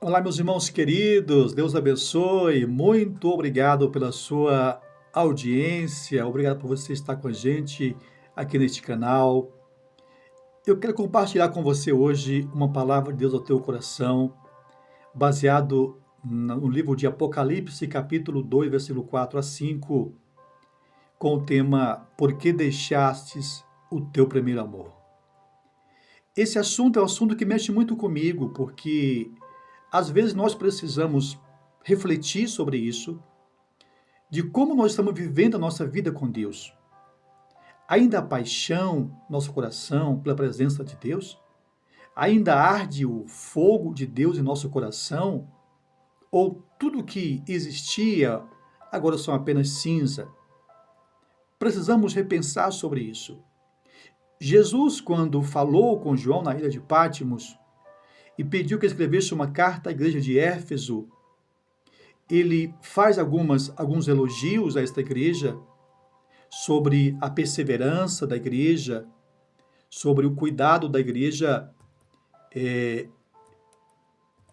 Olá, meus irmãos queridos, Deus abençoe. Muito obrigado pela sua audiência, obrigado por você estar com a gente aqui neste canal. Eu quero compartilhar com você hoje uma palavra de Deus ao teu coração, baseado no livro de Apocalipse, capítulo 2, versículo 4 a 5, com o tema Por que deixastes o teu primeiro amor? Esse assunto é um assunto que mexe muito comigo, porque às vezes nós precisamos refletir sobre isso, de como nós estamos vivendo a nossa vida com Deus. Ainda há paixão no nosso coração pela presença de Deus? Ainda arde o fogo de Deus em nosso coração? Ou tudo que existia agora são apenas cinza? Precisamos repensar sobre isso. Jesus, quando falou com João na ilha de Patmos e pediu que escrevesse uma carta à igreja de Éfeso, ele faz alguns elogios a esta igreja sobre a perseverança da igreja, sobre o cuidado da igreja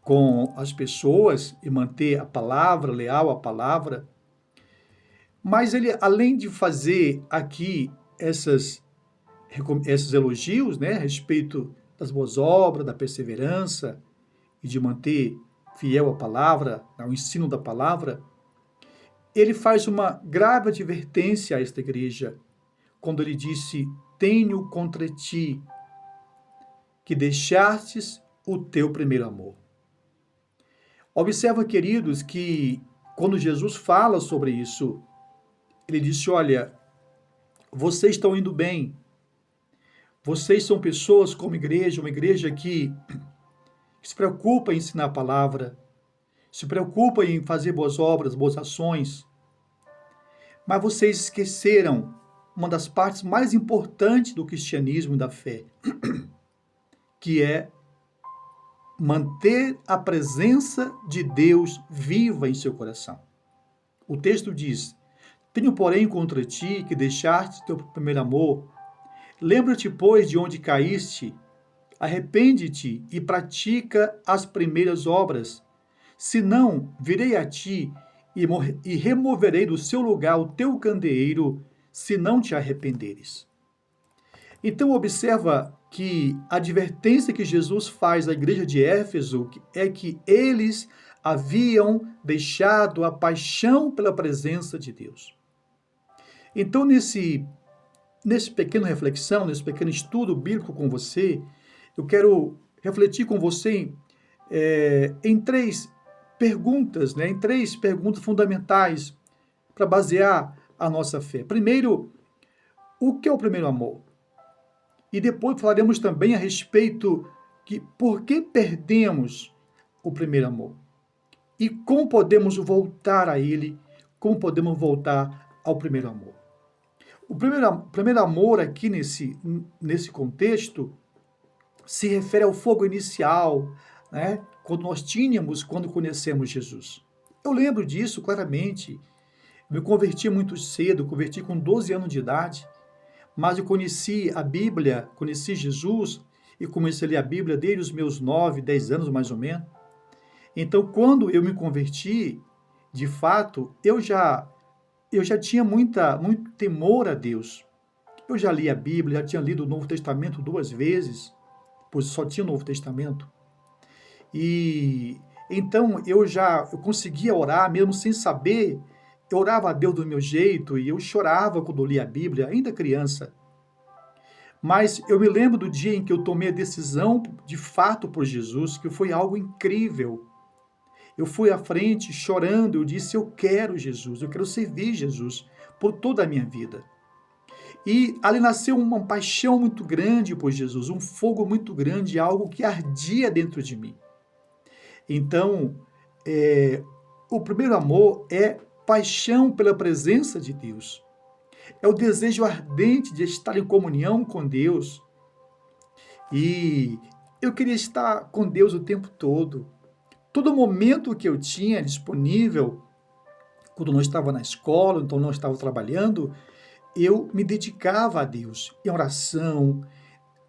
com as pessoas e manter a palavra, leal à palavra. Mas ele, além de fazer aqui esses elogios, né, a respeito das boas obras, da perseverança e de manter fiel à palavra, ao ensino da palavra, ele faz uma grave advertência a esta igreja, quando ele disse: tenho contra ti que deixastes o teu primeiro amor. Observa, queridos, que quando Jesus fala sobre isso, ele disse: olha, vocês estão indo bem, vocês são pessoas como igreja, uma igreja que se preocupa em ensinar a palavra, se preocupa em fazer boas obras, boas ações, mas vocês esqueceram uma das partes mais importantes do cristianismo e da fé, que é manter a presença de Deus viva em seu coração. O texto diz: tenho, porém, contra ti que deixaste teu primeiro amor. Lembra-te, pois, de onde caíste, arrepende-te e pratica as primeiras obras. Senão, virei a ti e removerei do seu lugar o teu candeeiro, se não te arrependeres. Então, observa que a advertência que Jesus faz à igreja de Éfeso é que eles haviam deixado a paixão pela presença de Deus. Então, nesse pequeno reflexão, nesse pequeno estudo bíblico com você, eu quero refletir com você em três perguntas, né, em três perguntas fundamentais para basear a nossa fé. Primeiro, o que é o primeiro amor? E depois falaremos também a respeito de por que perdemos o primeiro amor. E como podemos voltar a ele, como podemos voltar ao primeiro amor. O primeiro amor aqui nesse contexto se refere ao fogo inicial, né? Quando conhecemos Jesus. Eu lembro disso claramente. Me converti muito cedo, converti com 12 anos de idade, mas eu conheci a Bíblia, conheci Jesus e comecei a ler a Bíblia desde os meus 9, 10 anos mais ou menos. Então, quando eu me converti, de fato, eu já tinha muito temor a Deus. Eu já li a Bíblia, já tinha lido o Novo Testamento 2 vezes, pois só tinha o Novo Testamento. E então eu conseguia orar, mesmo sem saber. Eu orava a Deus do meu jeito e eu chorava quando eu lia a Bíblia, ainda criança. Mas eu me lembro do dia em que eu tomei a decisão, de fato, por Jesus, que foi algo incrível. Eu fui à frente chorando, eu disse: eu quero Jesus, eu quero servir Jesus por toda a minha vida. E ali nasceu uma paixão muito grande por Jesus, um fogo muito grande, algo que ardia dentro de mim. Então, o primeiro amor é paixão pela presença de Deus. É o desejo ardente de estar em comunhão com Deus. E eu queria estar com Deus o tempo todo. Todo momento que eu tinha disponível, quando não estava na escola, então não estava trabalhando, eu me dedicava a Deus, em oração,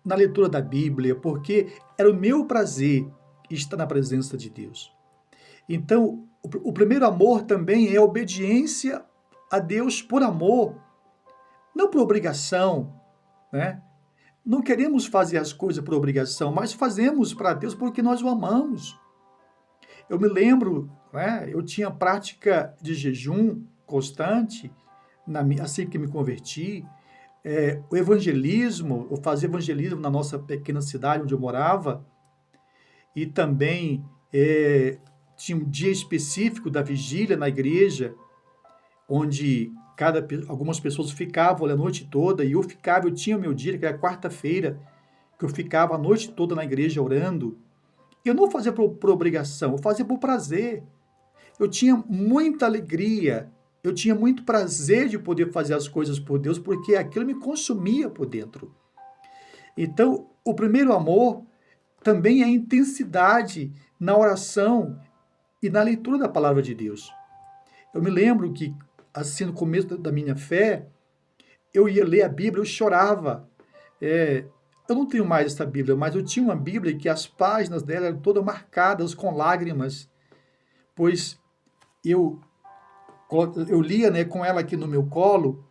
na leitura da Bíblia, porque era o meu prazer está na presença de Deus. Então, o primeiro amor também é a obediência a Deus por amor, não por obrigação, né? Não queremos fazer as coisas por obrigação, mas fazemos para Deus porque nós o amamos. Eu me lembro, né, eu tinha prática de jejum constante, assim que me converti, o evangelismo, eu fazia evangelismo na nossa pequena cidade onde eu morava, e também tinha um dia específico da vigília na igreja, onde algumas pessoas ficavam ali a noite toda, e eu tinha o meu dia, que era quarta-feira, que eu ficava a noite toda na igreja orando. Eu não fazia por obrigação, eu fazia por prazer. Eu tinha muita alegria, eu tinha muito prazer de poder fazer as coisas por Deus, porque aquilo me consumia por dentro. Então, o primeiro amor também é a intensidade na oração e na leitura da palavra de Deus. Eu me lembro que, assim, no começo da minha fé, eu ia ler a Bíblia, eu chorava. Eu não tenho mais essa Bíblia, mas eu tinha uma Bíblia que as páginas dela eram todas marcadas com lágrimas, pois eu lia, né, com ela aqui no meu colo,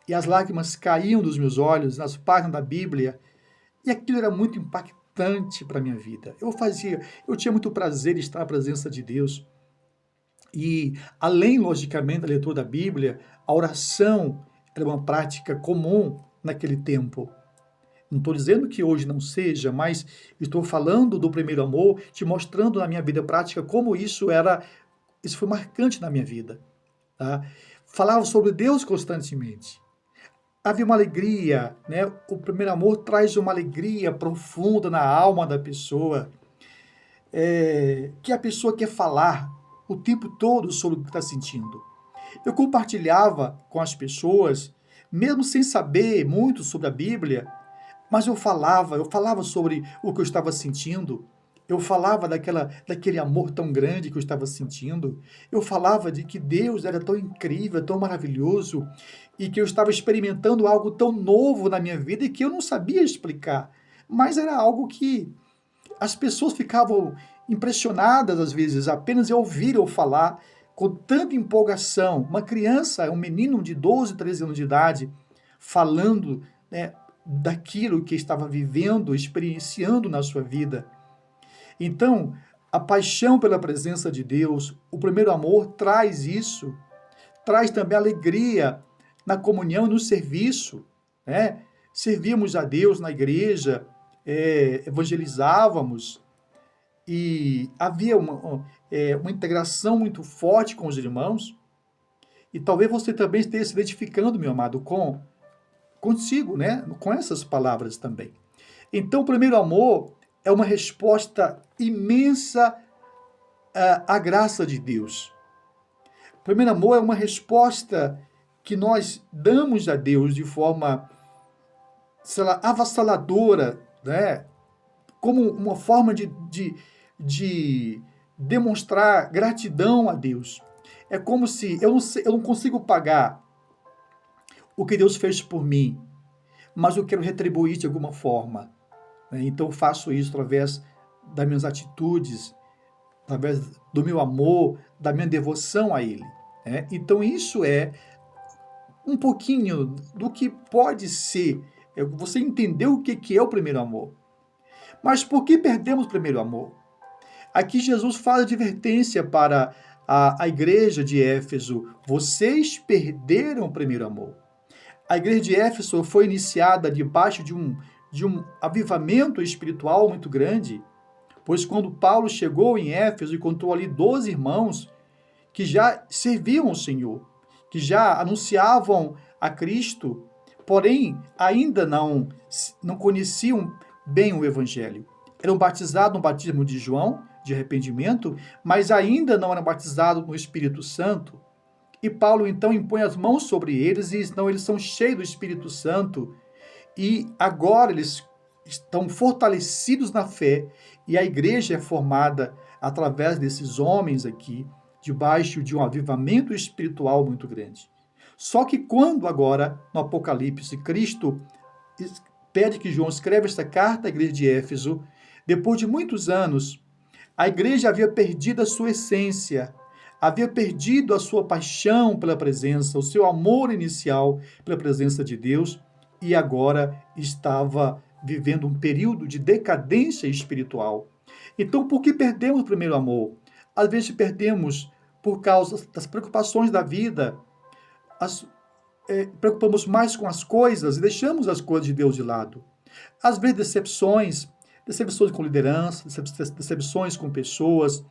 e as lágrimas caíam dos meus olhos nas páginas da Bíblia, e aquilo era muito impactante para a minha vida. Eu tinha muito prazer em estar na presença de Deus. E, além, logicamente, da leitura da Bíblia, a oração era uma prática comum naquele tempo. Não estou dizendo que hoje não seja, mas estou falando do primeiro amor, te mostrando na minha vida prática como isso foi marcante na minha vida. Tá? Falava sobre Deus constantemente. Havia uma alegria, né? O primeiro amor traz uma alegria profunda na alma da pessoa, que a pessoa quer falar o tempo todo sobre o que está sentindo. Eu compartilhava com as pessoas, mesmo sem saber muito sobre a Bíblia, mas eu falava sobre o que eu estava sentindo, eu falava daquele amor tão grande que eu estava sentindo, eu falava de que Deus era tão incrível, tão maravilhoso, e que eu estava experimentando algo tão novo na minha vida e que eu não sabia explicar, mas era algo que as pessoas ficavam impressionadas, às vezes, apenas em ouvir eu falar com tanta empolgação. Uma criança, um menino de 12, 13 anos de idade, falando, né, daquilo que estava vivendo, experienciando na sua vida. Então, a paixão pela presença de Deus, o primeiro amor traz isso, traz também alegria na comunhão e no serviço, né? Servíamos a Deus na igreja, evangelizávamos, e havia uma integração muito forte com os irmãos, e talvez você também esteja se identificando, meu amado, consigo, né? Com essas palavras também. Então, o primeiro amor é uma resposta imensa à graça de Deus. O primeiro amor é uma resposta que nós damos a Deus de forma, sei lá, avassaladora, né? Como uma forma de demonstrar gratidão a Deus. É como se eu não consigo pagar o que Deus fez por mim, mas eu quero retribuir de alguma forma, né? Então eu faço isso através das minhas atitudes, através do meu amor, da minha devoção a Ele, né? Então isso é um pouquinho do que pode ser, você entendeu o que é o primeiro amor. Mas por que perdemos o primeiro amor? Aqui Jesus faz advertência para a igreja de Éfeso: vocês perderam o primeiro amor. A igreja de Éfeso foi iniciada debaixo de um avivamento espiritual muito grande, pois quando Paulo chegou em Éfeso, encontrou ali 12 irmãos que já serviam ao Senhor, que já anunciavam a Cristo, porém ainda não conheciam bem o Evangelho. Eram batizados no batismo de João, de arrependimento, mas ainda não eram batizados no Espírito Santo. E Paulo então impõe as mãos sobre eles, e então eles são cheios do Espírito Santo, e agora eles estão fortalecidos na fé, e a igreja é formada através desses homens aqui, debaixo de um avivamento espiritual muito grande. Só que quando agora, no Apocalipse, Cristo pede que João escreva esta carta à igreja de Éfeso, depois de muitos anos, A igreja havia perdido a sua essência, havia perdido a sua paixão pela presença, o seu amor inicial pela presença de Deus, e agora estava vivendo um período de decadência espiritual. Então, por que perdemos o primeiro amor? Às vezes perdemos por causa das preocupações da vida, preocupamos mais com as coisas e deixamos as coisas de Deus de lado. Às vezes decepções com liderança, decepções com pessoas,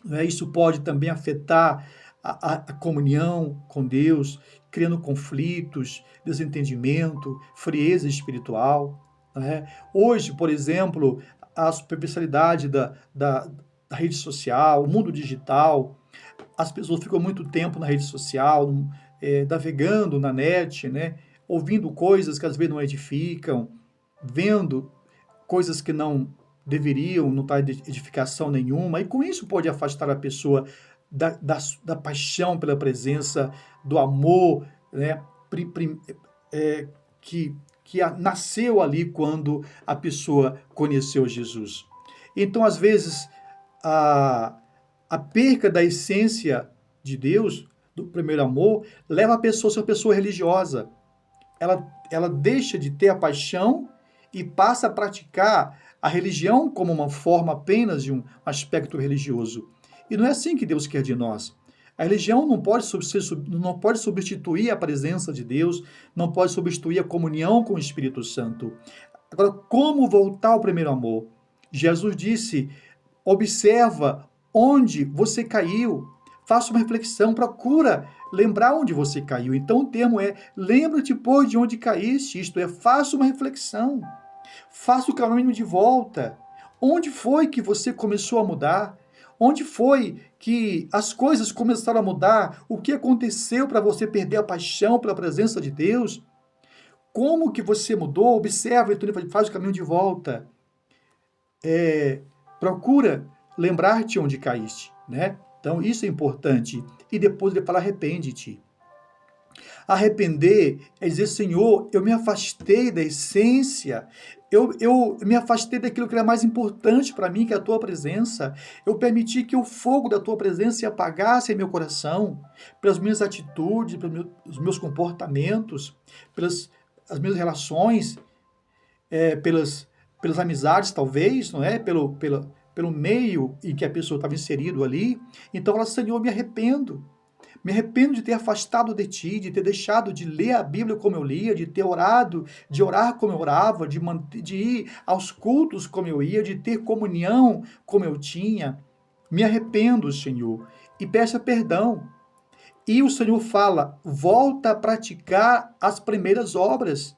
né? Isso pode também afetar a comunhão com Deus, criando conflitos, desentendimento, frieza espiritual, né? Hoje, por exemplo, a superficialidade da rede social, o mundo digital, as pessoas ficam muito tempo na rede social, navegando na net, né? Ouvindo coisas que às vezes não edificam, vendo coisas que não deveriam, não estar de edificação nenhuma, e com isso pode afastar a pessoa da paixão pela presença, do amor, né? Que nasceu ali quando a pessoa conheceu Jesus. Então, às vezes, a perca da essência de Deus, do primeiro amor, leva a pessoa a ser uma pessoa religiosa. Ela deixa de ter a paixão e passa a praticar a religião como uma forma apenas de um aspecto religioso. E não é assim que Deus quer de nós. A religião não pode substituir a presença de Deus, não pode substituir a comunhão com o Espírito Santo. Agora, como voltar ao primeiro amor? Jesus disse: observa onde você caiu, faça uma reflexão, procura lembrar onde você caiu. Então o termo é: lembra-te, pois, de onde caíste, isto é, faça uma reflexão, faça o caminho de volta. Onde foi que você começou a mudar? Onde foi que as coisas começaram a mudar? O que aconteceu para você perder a paixão pela presença de Deus? Como que você mudou? Observa, então ele faz o caminho de volta. Procura lembrar-te onde caíste, né? Então, isso é importante. E depois ele fala: arrepende-te. Arrepender é dizer: Senhor, eu me afastei da essência, eu me afastei daquilo que era mais importante para mim, que é a tua presença. Eu permiti que o fogo da tua presença apagasse em meu coração, pelas minhas atitudes, pelos meus comportamentos, pelas as minhas relações, pelas amizades, talvez, não é? Pelo meio em que a pessoa estava inserido ali. Então ela: Senhor, me arrependo. Me arrependo de ter afastado de ti, de ter deixado de ler a Bíblia como eu lia, de ter orado, de orar como eu orava, de ir aos cultos como eu ia, de ter comunhão como eu tinha. Me arrependo, Senhor, e peça perdão. E o Senhor fala: volta a praticar as primeiras obras.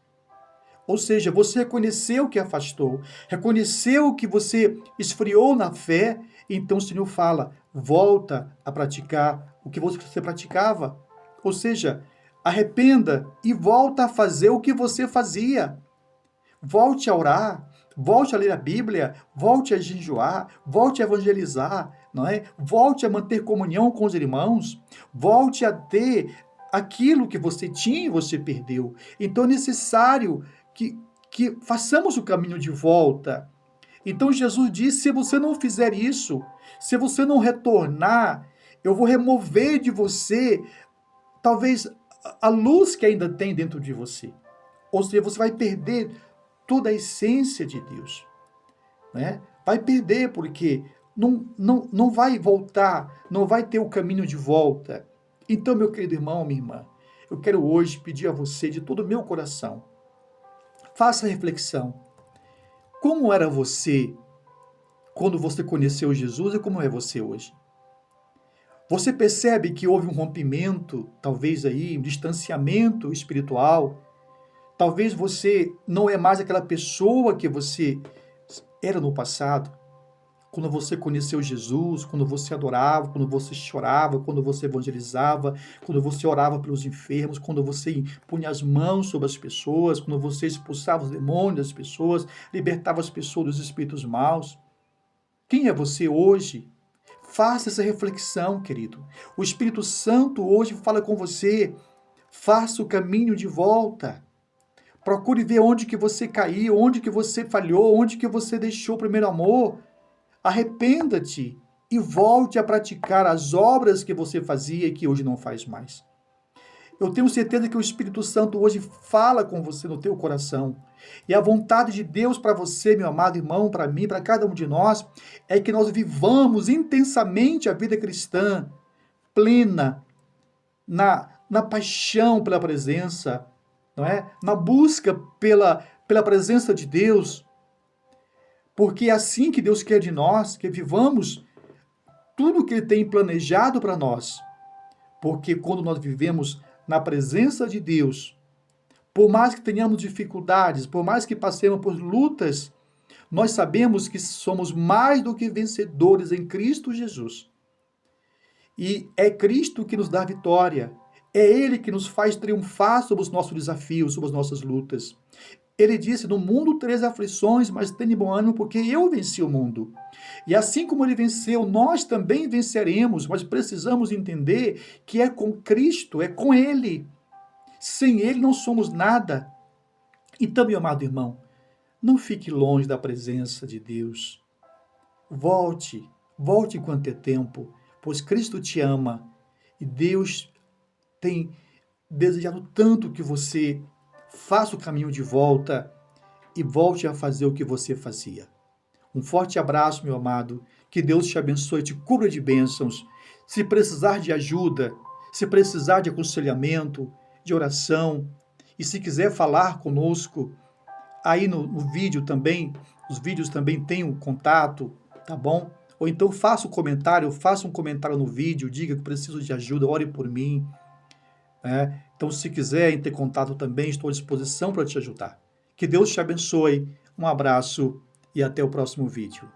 Ou seja, você reconheceu que afastou, reconheceu que você esfriou na fé, então o Senhor fala: volta a praticar o que você praticava. Ou seja, arrependa e volta a fazer o que você fazia. Volte a orar, volte a ler a Bíblia, volte a jejuar, volte a evangelizar, não é? Volte a manter comunhão com os irmãos, volte a ter aquilo que você tinha e você perdeu. Então é necessário que façamos o caminho de volta. Então Jesus disse: se você não fizer isso, se você não retornar, eu vou remover de você, talvez, a luz que ainda tem dentro de você. Ou seja, você vai perder toda a essência de Deus, né? Vai perder, porque não vai voltar, não vai ter o caminho de volta. Então, meu querido irmão, minha irmã, eu quero hoje pedir a você, de todo o meu coração, faça a reflexão. Como era você quando você conheceu Jesus e como é você hoje? Você percebe que houve um rompimento, talvez aí, um distanciamento espiritual? Talvez você não é mais aquela pessoa que você era no passado, quando você conheceu Jesus, quando você adorava, quando você chorava, quando você evangelizava, quando você orava pelos enfermos, quando você punha as mãos sobre as pessoas, quando você expulsava os demônios das pessoas, libertava as pessoas dos espíritos maus. Quem é você hoje? Faça essa reflexão, querido. O Espírito Santo hoje fala com você. Faça o caminho de volta. Procure ver onde que você caiu, onde que você falhou, onde que você deixou o primeiro amor. Arrependa-te e volte a praticar as obras que você fazia e que hoje não faz mais. Eu tenho certeza que o Espírito Santo hoje fala com você no teu coração. E a vontade de Deus para você, meu amado irmão, para mim, para cada um de nós, é que nós vivamos intensamente a vida cristã, plena, na paixão pela presença, não é? Na busca pela presença de Deus. Porque é assim que Deus quer de nós, que vivamos tudo o que Ele tem planejado para nós. Porque quando nós vivemos na presença de Deus, por mais que tenhamos dificuldades, por mais que passemos por lutas, nós sabemos que somos mais do que vencedores em Cristo Jesus. E é Cristo que nos dá vitória. É Ele que nos faz triunfar sobre os nossos desafios, sobre as nossas lutas. Ele disse, no mundo tereis aflições, mas tenha bom ânimo, porque eu venci o mundo. E assim como ele venceu, nós também venceremos, mas precisamos entender que é com Cristo, é com Ele. Sem Ele não somos nada. Então, meu amado irmão, não fique longe da presença de Deus. Volte enquanto é tempo, pois Cristo te ama e Deus tem desejado tanto que você faça o caminho de volta e volte a fazer o que você fazia. Um forte abraço, meu amado. Que Deus te abençoe e te cubra de bênçãos. Se precisar de ajuda, se precisar de aconselhamento, de oração, e se quiser falar conosco, aí no vídeo também, os vídeos também têm um contato, tá bom? Ou então faça um comentário no vídeo, diga que preciso de ajuda, ore por mim. Então, se quiser ter contato também, estou à disposição para te ajudar. Que Deus te abençoe. Um abraço e até o próximo vídeo.